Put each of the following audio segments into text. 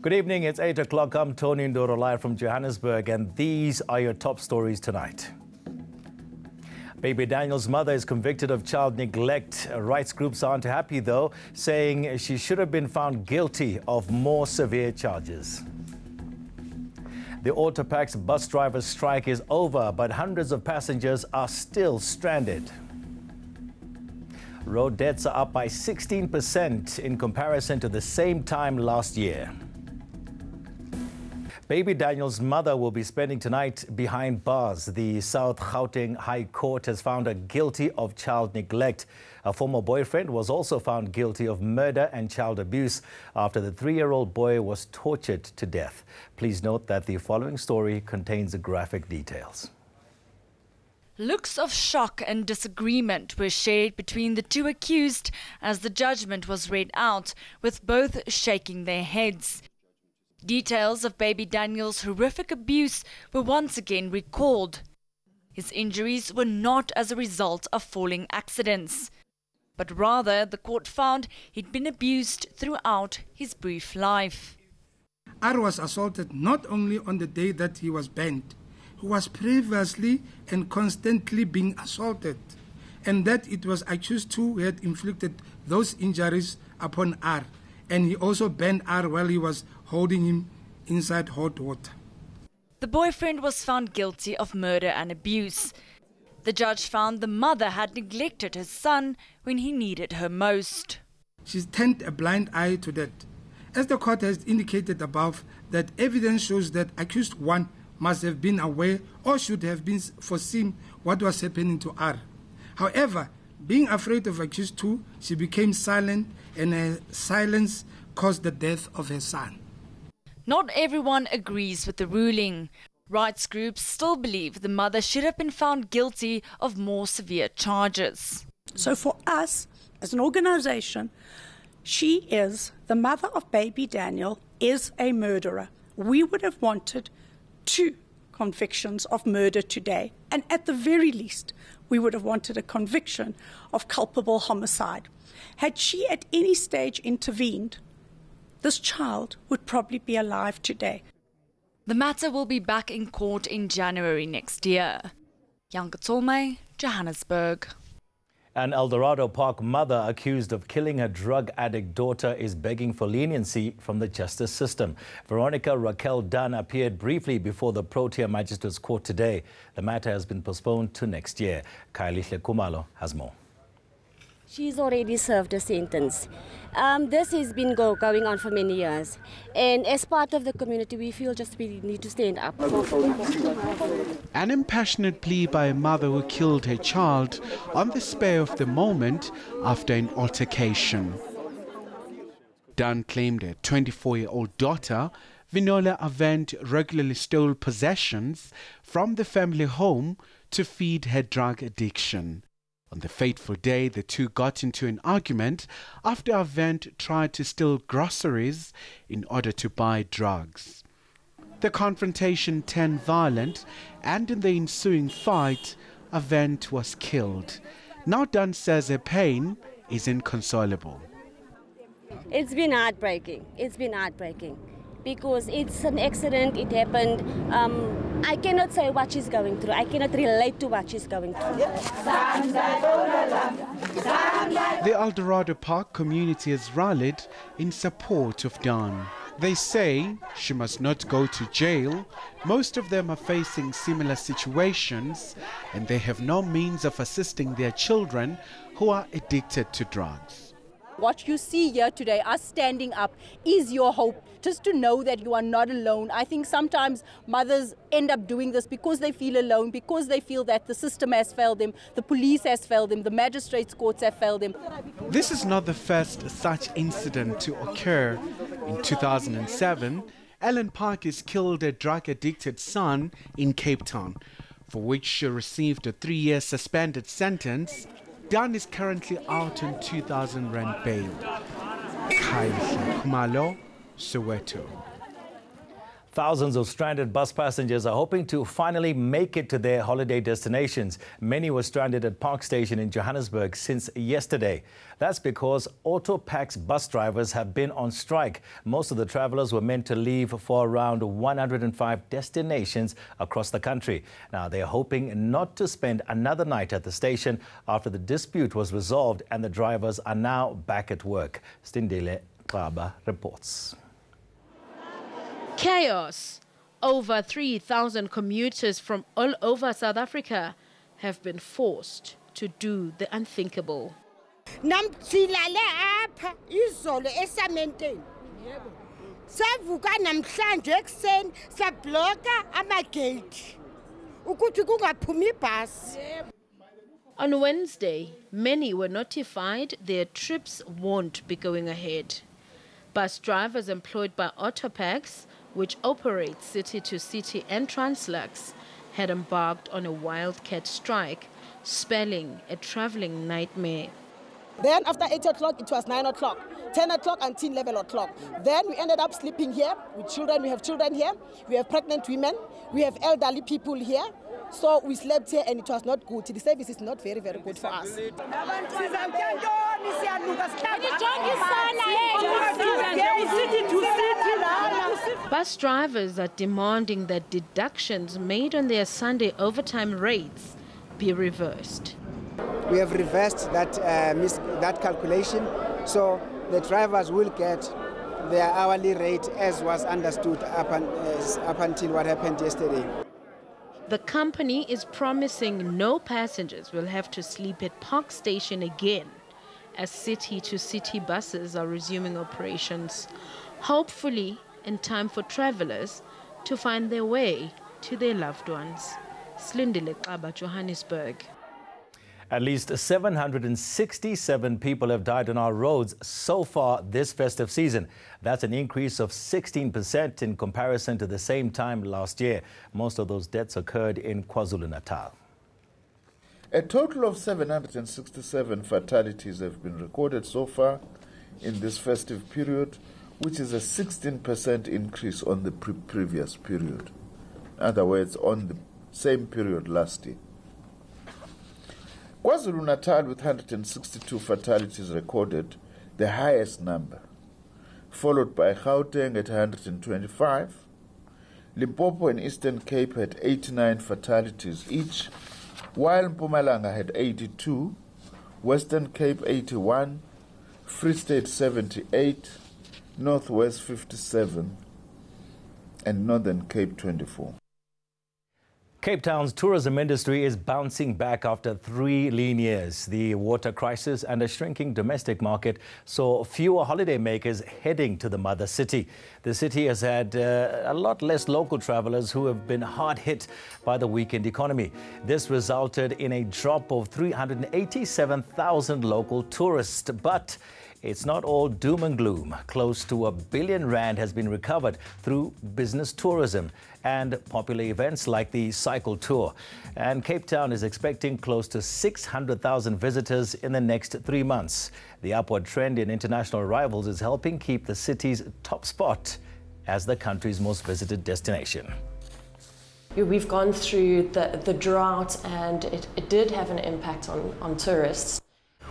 Good evening, it's 8 o'clock. I'm Tony Ndoro live from Johannesburg, and these are your top stories tonight. Baby Daniel's mother is convicted of child neglect. Rights groups aren't happy, though, saying she should have been found guilty of more severe charges. The Autopax bus drivers' strike is over, but hundreds of passengers are still stranded. Road deaths are up by 16% in comparison to the same time last year. Baby Daniel's mother will be spending tonight behind bars. The South Gauteng High Court has found her guilty of child neglect. Her former boyfriend was also found guilty of murder and child abuse after the 3-year-old boy was tortured to death. Please note that the following story contains graphic details. Looks of shock and disagreement were shared between the two accused as the judgment was read out, with both shaking their heads. Details of baby Daniel's horrific abuse were once again recalled. His injuries were not as a result of falling accidents, but rather the court found he'd been abused throughout his brief life. R was assaulted not only on the day that he was banned, he was previously and constantly being assaulted, and that it was accused who had inflicted those injuries upon R, and he also banned R while he was holding him inside hot water. The boyfriend was found guilty of murder and abuse. The judge found the mother had neglected her son when he needed her most. She's turned a blind eye to that. As the court has indicated above, that evidence shows that accused one must have been aware or should have been foreseen what was happening to R. However, being afraid of accused two, she became silent, and her silence caused the death of her son. Not everyone agrees with the ruling. Rights groups still believe the mother should have been found guilty of more severe charges. So for us, as an organisation, she is, the mother of baby Daniel, is a murderer. We would have wanted 2 convictions of murder today, and at the very least, we would have wanted a conviction of culpable homicide. Had she at any stage intervened, this child would probably be alive today. The matter will be back in court in January next year. Yangatolme, Johannesburg. An Eldorado Park mother accused of killing her drug addict daughter is begging for leniency from the justice system. Veronica Raquel Dunn appeared briefly before the Protea Magistrates Court today. The matter has been postponed to next year. Kailihle Kumalo has more. She's already served a sentence. This has been going on for many years. And as part of the community, we feel we need to stand up. An impassionate plea by a mother who killed her child on the spur of the moment after an altercation. Dunn claimed her 24-year-old daughter, Vinola Avent, regularly stole possessions from the family home to feed her drug addiction. On the fateful day, the two got into an argument after Avent tried to steal groceries in order to buy drugs. The confrontation turned violent, and in the ensuing fight, Avent was killed. Now Dunn says her pain is inconsolable. It's been heartbreaking. It's been heartbreaking. Because it's an accident, it happened. I cannot say what she's going through. I cannot relate to what she's going through. The Eldorado Park community has rallied in support of Dunn. They say she must not go to jail. Most of them are facing similar situations, and they have no means of assisting their children who are addicted to drugs. What you see here today, us standing up, is your hope. Just to know that you are not alone. I think sometimes mothers end up doing this because they feel alone, because they feel that the system has failed them, the police has failed them, the magistrates' courts have failed them. This is not the first such incident to occur. In 2007, Ellen Parkes killed a drug-addicted son in Cape Town, for which she received a 3-year suspended sentence. Dunn is currently out on 2,000 rand bail. Kailihle Kumalo, Soweto. Thousands of stranded bus passengers are hoping to finally make it to their holiday destinations. Many were stranded at Park Station in Johannesburg since yesterday. That's because Autopax bus drivers have been on strike. Most of the travelers were meant to leave for around 105 destinations across the country. Now, they're hoping not to spend another night at the station after the dispute was resolved and the drivers are now back at work. Stindile Qaba reports. Chaos. Over 3,000 commuters from all over South Africa have been forced to do the unthinkable. Namtsilale apha izolo esamenteni. Savuka namhlanje ekseni sabloka amagate ukuthi kungaphumi ibhasi. On Wednesday, many were notified their trips won't be going ahead. Bus drivers employed by Autopax, which operates city-to-city and Translux, had embarked on a wildcat strike, spelling a travelling nightmare. Then after 8 o'clock, it was 9 o'clock, 10 o'clock until 11 o'clock. Then we ended up sleeping here with children. We have children here, we have pregnant women, we have elderly people here. So we slept here and it was not good. The service is not very, very good for us. Bus drivers are demanding that deductions made on their Sunday overtime rates be reversed. We have reversed that calculation, so the drivers will get their hourly rate as was understood up until what happened yesterday. The company is promising no passengers will have to sleep at Park Station again as city-to-city buses are resuming operations, hopefully in time for travelers to find their way to their loved ones. Slindile Qaba, Johannesburg. At least 767 people have died on our roads so far this festive season. That's an increase of 16% in comparison to the same time last year. Most of those deaths occurred in KwaZulu-Natal. A total of 767 fatalities have been recorded so far in this festive period, which is a 16% increase on the previous period. In other words, on the same period last year. KwaZulu-Natal with 162 fatalities recorded, the highest number, followed by Gauteng at 125. Limpopo and Eastern Cape had 89 fatalities each, while Mpumalanga had 82, Western Cape 81, Free State 78, Northwest 57, and Northern Cape 24. Cape Town's tourism industry is bouncing back after 3 lean years. The water crisis and a shrinking domestic market saw fewer holidaymakers heading to the mother city. The city has had a lot less local travelers who have been hard hit by the weakened economy. This resulted in a drop of 387,000 local tourists. But it's not all doom and gloom. Close to R1 billion has been recovered through business tourism and popular events like the cycle tour. And Cape Town is expecting close to 600,000 visitors in the next 3 months. The upward trend in international arrivals is helping keep the city's top spot as the country's most visited destination. We've gone through the drought and it did have an impact on tourists.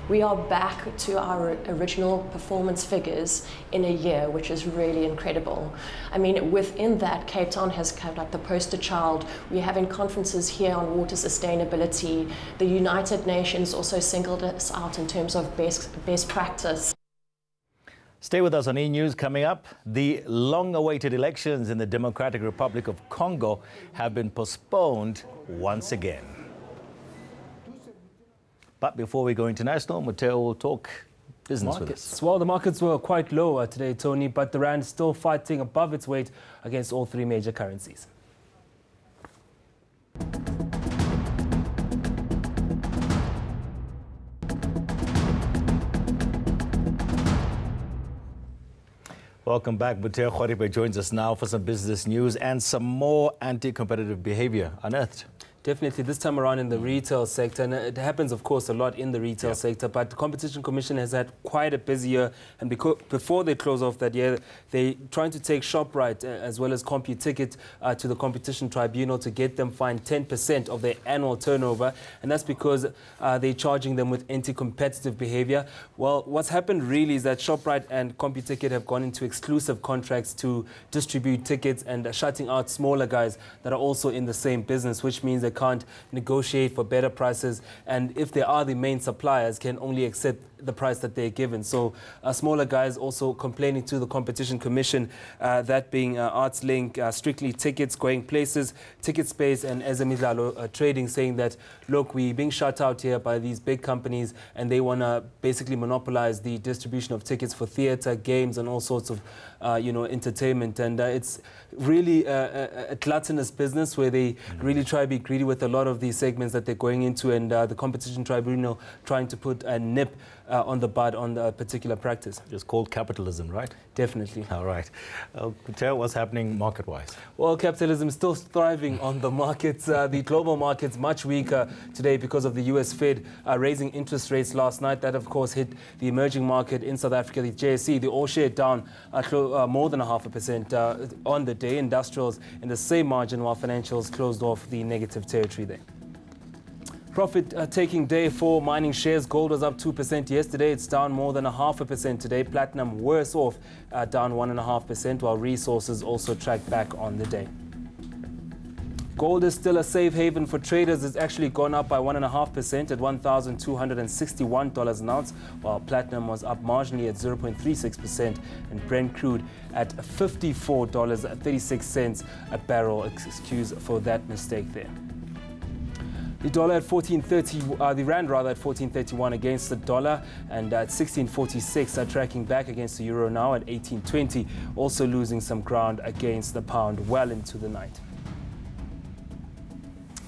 We are back to our original performance figures in a year, which is really incredible. I mean, within that, Cape Town has come like the poster child. We're having conferences here on water sustainability. The United Nations also singled us out in terms of best practice. Stay with us on eNews. Coming up, the long-awaited elections in the Democratic Republic of Congo have been postponed once again. But before we go international, Matteo will talk business with us. Well, the markets were quite low today, Tony, but the rand is still fighting above its weight against all 3 major currencies. Welcome back. Matteo Khwaribe joins us now for some business news and some more anti-competitive behavior unearthed. Definitely, this time around in the retail sector, and it happens, of course, a lot in the retail sector, but the Competition Commission has had quite a busy year, and before they close off that year, they're trying to take ShopRite as well as CompuTicket to the Competition Tribunal to get them fined 10% of their annual turnover, and that's because they're charging them with anti-competitive behavior. Well, what's happened really is that ShopRite and CompuTicket have gone into exclusive contracts to distribute tickets and shutting out smaller guys that are also in the same business, which means they can't negotiate for better prices, and if they are the main suppliers, can only accept the price that they're given. So smaller guys also complaining to the Competition Commission, that being Arts Link, Strictly Tickets, Going Places, Ticket Space and Ezemidlalo Trading, saying that, look, we're being shut out here by these big companies and they want to basically monopolize the distribution of tickets for theatre, games and all sorts of entertainment. And it's really a gluttonous business where they really try to be greedy with a lot of these segments that they're going into, and the Competition Tribunal trying to put a nip on the bud on the particular practice. Just called capitalism, right? Definitely. All right. Tell what's happening market-wise. Well, capitalism is still thriving on the markets. The global markets much weaker today because of the US Fed raising interest rates last night. That, of course, hit the emerging market in South Africa, the JSE. The all-share down more than 0.5% on the day. Industrials in the same margin, while financials closed off the negative territory there. Profit-taking day for mining shares. Gold was up 2% yesterday. It's down more than 0.5% today. Platinum worse off, down 1.5%, while resources also tracked back on the day. Gold is still a safe haven for traders. It's actually gone up by 1.5% at $1,261 an ounce, while platinum was up marginally at 0.36%, and Brent crude at $54.36 a barrel. Excuse for that mistake there. The dollar at 14.30, the rand rather at 14.31 against the dollar, and at 16.46, tracking back against the euro now at 18.20, also losing some ground against the pound well into the night.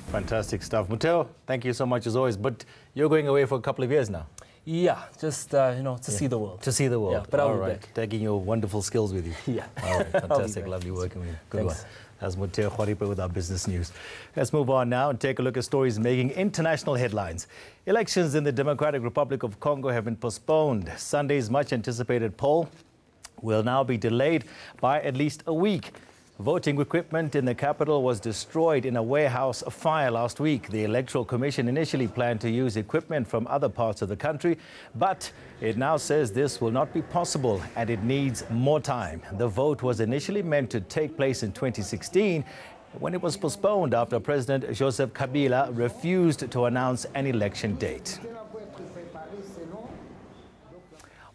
Fantastic stuff. Muteo, thank you so much as always, but you're going away for a couple of years now. Yeah, just, to see the world. To see the world. Yeah, but I'll be back. Taking your wonderful skills with you. Yeah. All right, fantastic, lovely working with you. Good Thanks. one. That's Muteo Khwaripa with our business news. Let's move on now and take a look at stories making international headlines. Elections in the Democratic Republic of Congo have been postponed. Sunday's much-anticipated poll will now be delayed by at least a week. Voting equipment in the capital was destroyed in a warehouse fire last week. The Electoral Commission initially planned to use equipment from other parts of the country, but it now says this will not be possible and it needs more time. The vote was initially meant to take place in 2016 when it was postponed after President Joseph Kabila refused to announce an election date.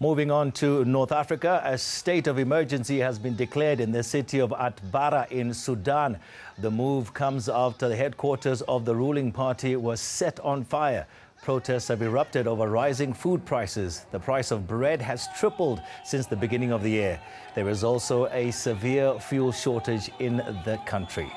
Moving on to North Africa, a state of emergency has been declared in the city of Atbara in Sudan. The move comes after the headquarters of the ruling party was set on fire. Protests have erupted over rising food prices. The price of bread has tripled since the beginning of the year. There is also a severe fuel shortage in the country.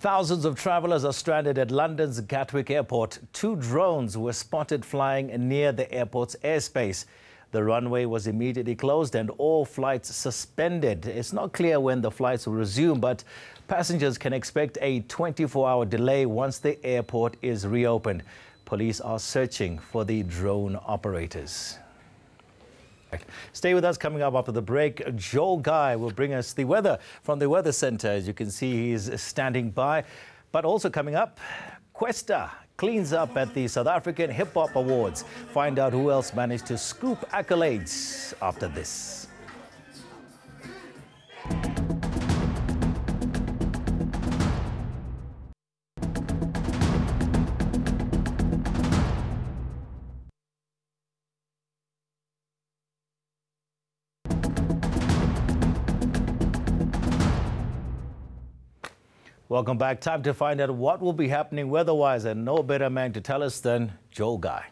Thousands of travelers are stranded at London's Gatwick Airport. 2 drones were spotted flying near the airport's airspace. The runway was immediately closed and all flights suspended. It's not clear when the flights will resume, but passengers can expect a 24-hour delay once the airport is reopened. Police are searching for the drone operators. Stay with us. Coming up after the break, Joel Guy will bring us the weather from the Weather Centre. As you can see, he's standing by. But also coming up, Questa cleans up at the South African HipHop Awards. Find out who else managed to scoop accolades after this. Welcome back. Time to find out what will be happening weather-wise, and no better man to tell us than Joel Guy.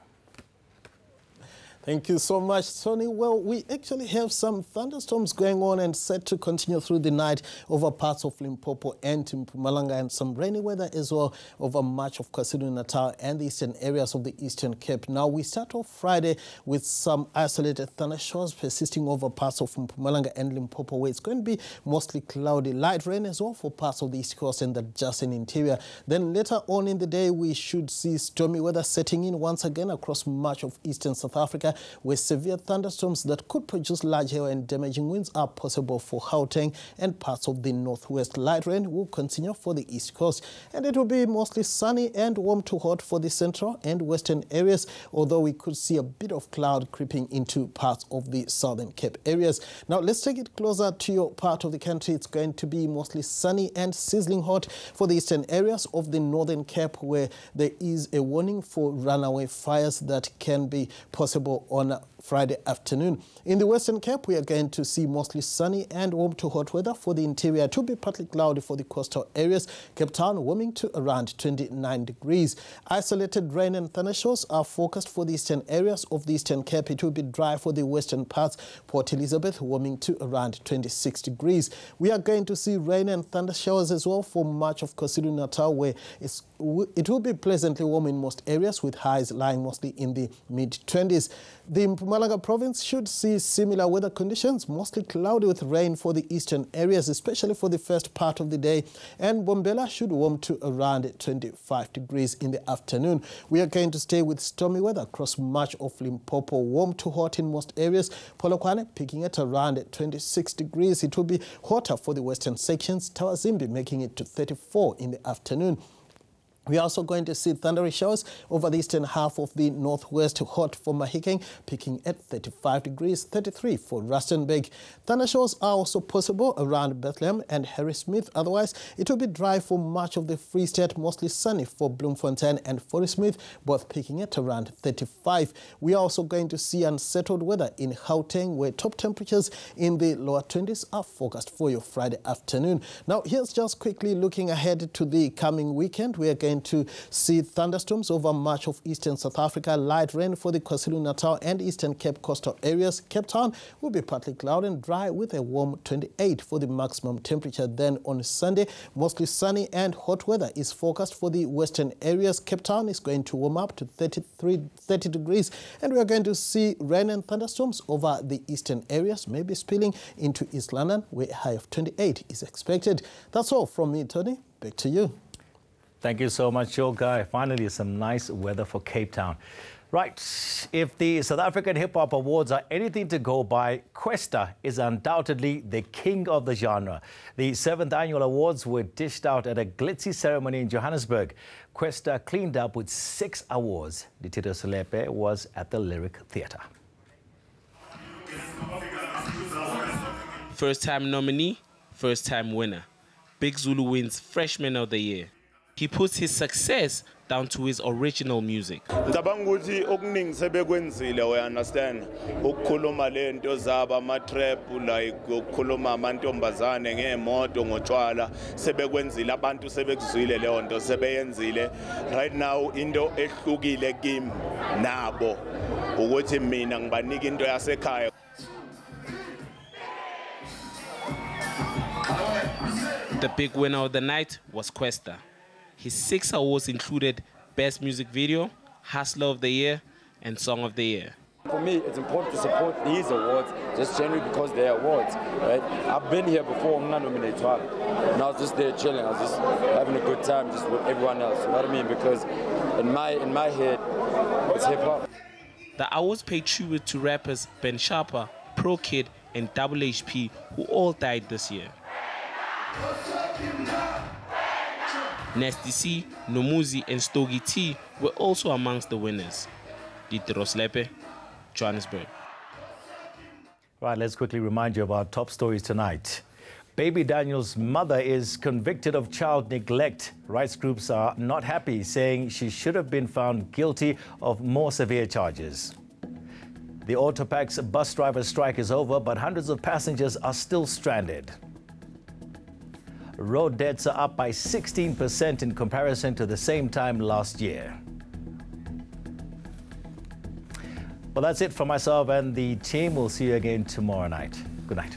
Thank you so much, Tony. Well, we actually have some thunderstorms going on and set to continue through the night over parts of Limpopo and Mpumalanga, and some rainy weather as well over much of KwaZulu-Natal and the eastern areas of the Eastern Cape. Now, we start off Friday with some isolated thundershowers persisting over parts of Mpumalanga and Limpopo, where it's going to be mostly cloudy. Light rain as well for parts of the East Coast and the adjacent interior. Then later on in the day, we should see stormy weather setting in once again across much of eastern South Africa, where severe thunderstorms that could produce large hail and damaging winds are possible for Gauteng and parts of the northwest. Light rain will continue for the East Coast, and it will be mostly sunny and warm to hot for the central and western areas, although we could see a bit of cloud creeping into parts of the Southern Cape areas. Now, let's take it closer to your part of the country. It's going to be mostly sunny and sizzling hot for the eastern areas of the Northern Cape, where there is a warning for runaway fires that can be possible on Friday afternoon. In the Western Cape, we are going to see mostly sunny and warm to hot weather for the interior. It will be partly cloudy for the coastal areas. Cape Town warming to around 29 degrees. Isolated rain and thundershowers are forecast for the eastern areas of the Eastern Cape. It will be dry for the western parts. Port Elizabeth warming to around 26 degrees. We are going to see rain and thundershowers as well for much of KwaZulu-Natal, where it will be pleasantly warm in most areas, with highs lying mostly in the mid-20s. The Mpumalanga province should see similar weather conditions, mostly cloudy with rain for the eastern areas, especially for the first part of the day. And Bombela should warm to around 25 degrees in the afternoon. We are going to stay with stormy weather across much of Limpopo, warm to hot in most areas. Polokwane peaking at around 26 degrees. It will be hotter for the western sections, Tawazimbi making it to 34 in the afternoon. We are also going to see thundery showers over the eastern half of the northwest, hot for Mahikeng, peaking at 35 degrees, 33 for Rustenburg. Thunder showers are also possible around Bethlehem and Harrismith. Otherwise, it will be dry for much of the Free State, mostly sunny for Bloemfontein and Forest-Smith, both peaking at around 35. We are also going to see unsettled weather in Gauteng, where top temperatures in the lower 20s are forecast for your Friday afternoon. Now, here's just quickly looking ahead to the coming weekend. We are going to see thunderstorms over much of eastern South Africa, light rain for the KwaZulu-Natal and Eastern Cape coastal areas. Cape Town will be partly cloudy and dry with a warm 28 for the maximum temperature. Then on Sunday, mostly sunny and hot weather is forecast for the western areas. Cape Town is going to warm up to 30 degrees, and we are going to see rain and thunderstorms over the eastern areas, maybe spilling into East London, where a high of 28 is expected. That's all from me, Tony. Back to you. Thank you so much, Joe Guy. Finally, some nice weather for Cape Town. Right, if the South African HipHop Awards are anything to go by, Kwesta is undoubtedly the king of the genre. The 7th annual awards were dished out at a glitzy ceremony in Johannesburg. Kwesta cleaned up with 6 awards. Ditiro Selepe was at the Lyric Theatre. First-time nominee, first-time winner. Big Zulu wins Freshman of the Year. He puts his success down to his original music. Ngicabanga ukuthi okuningi sebekwenzile, we understand, ukukhuluma lento zaba ama-trap, like ukukhuluma amantombazane ngemoto ngotshwala, sebekwenzile, abantu sebekuzwile leyo nto, sebeyenzile. Right now into ehlukile kimi nabo ukuthi mina ngibanika into yasekhaya. The big winner of the night was Kwesta. His 6 awards included Best Music Video, Hustler of the Year, and Song of the Year. For me, it's important to support these awards just generally because they're awards, right? I've been here before, I'm not nominated, and I was just there chilling. I was just having a good time just with everyone else. You know what I mean? Because in my head, it's hip hop. The awards pay tribute to rappers Ben Sharper, Pro Kid, and Double HP, who all died this year. Nasty C, Nomuzi, and Stogie T were also amongst the winners. Ditiro Selepe, Johannesburg. Right, let's quickly remind you of our top stories tonight. Baby Daniel's mother is convicted of child neglect. Rights groups are not happy, saying she should have been found guilty of more severe charges. The Autopax bus driver strike is over, but hundreds of passengers are still stranded. Road deaths are up by 16% in comparison to the same time last year. Well, that's it for myself and the team. We'll see you again tomorrow night. Good night.